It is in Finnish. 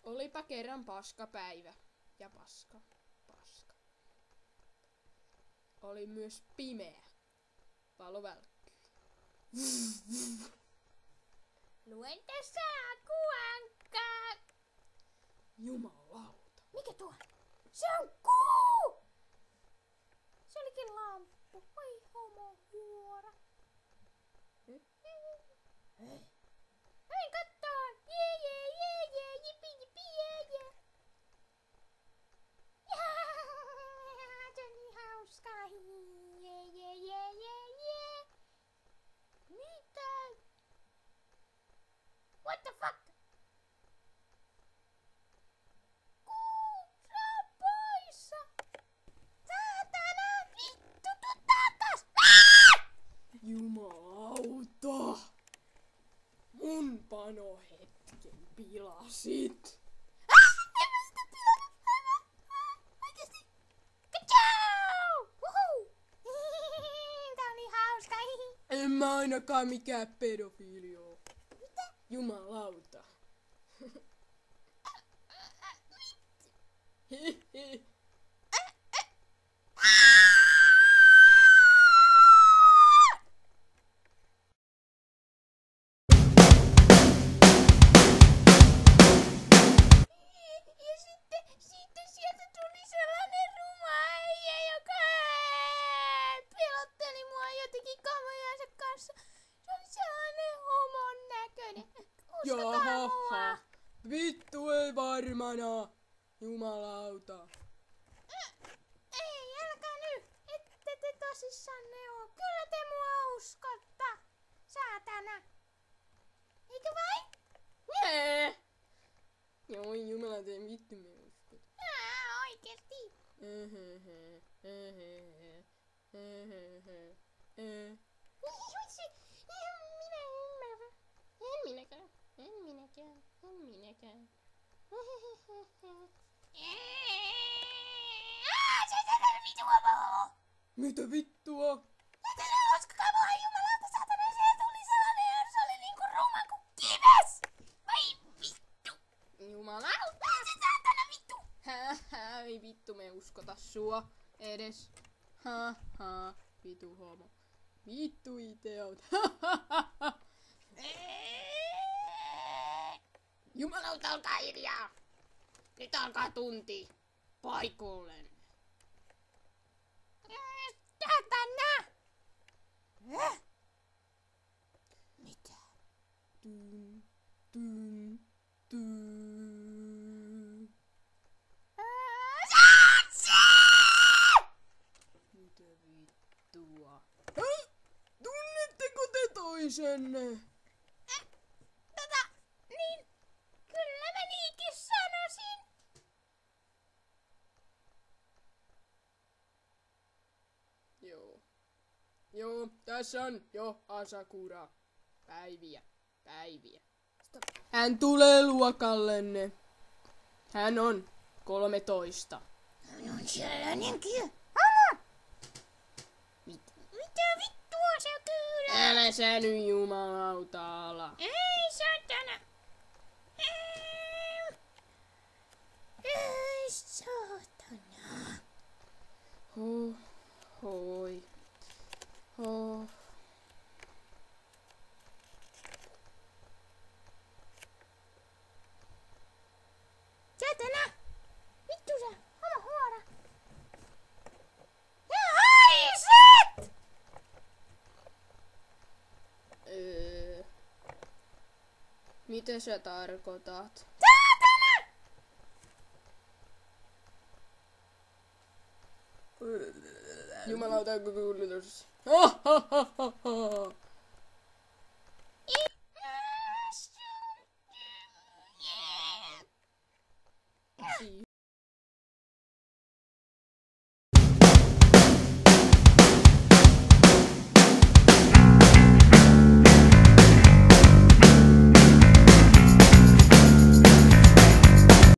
Olipa kerran paskapäivä. Ja paska. Oli myös pimeä. Valo välkkyi. Luen tässä kuankaa. Jumalauta. Mikä tuo? Se on kuu! Se olikin lamppu. Oi homo huora. Hei kattoon! Jee, jipi, jee. Se on niin hauskaa. Jee. Mitä? What the fuck? Kuu, se on poissa! Saatana! Vittu, tuu takas! Jumalauta. Mun panohetken pilasit. En mä sitä pilannut! Oikeesti! Kachau! Wuhuu! Tää oli hauska! En mä ainakaan mikään pedofiili oo. Mitä? Jumalauta. Hihi. Ja sitten sieltä tuli sellainen ruma äijä, joka pelotteli mua jotenkin kamojansa kanssa. Se oli sellainen homon näköinen. Uskokaa mua! Jaha. Vittu ei varmana. Jumalauta. Ei, älkää nyt! Ette te tosissanne oo. Kyllä te mua uskotta. Saatana. Eikö vain? Nee. Joo, jumala, te vittu me uskot. Oikeesti. Minä ymmärrän. En minäkään. Se on vittu huomaa! Mitä vittua? Uskokaa mua, jumalauta, saatana, siellä tuli sellainen ja se oli niinku ruma kuin kives! Vai vittu! Jumalauta. Se saatana vittu! Ei vittu me uskota sua edes. Vitu homo. Vittu iteot. Jumalauta, olkaa hiljaa. Nyt alkaa tunti. Paikoilleen. Saatana! Mitä? Tyn. Mitä vittua? Tunnetteko te toisenne? Niin, kyllä mä niinkin sanoisin. Joo, tässä on jo Asakura. Päiviä. Stop. Hän tulee luokallenne. Hän on 13. Hän on sellainenkin. Älä! Mitä vittua sä kyllä? Älä sä nyt jumalauta ala. Ei saatana. Ei saatana. Hoi. Saatana! Vittu sä, homo huora! Ja haiset! Mitä sä tarkoitat? Saatana! Jumalauta, kuulutus.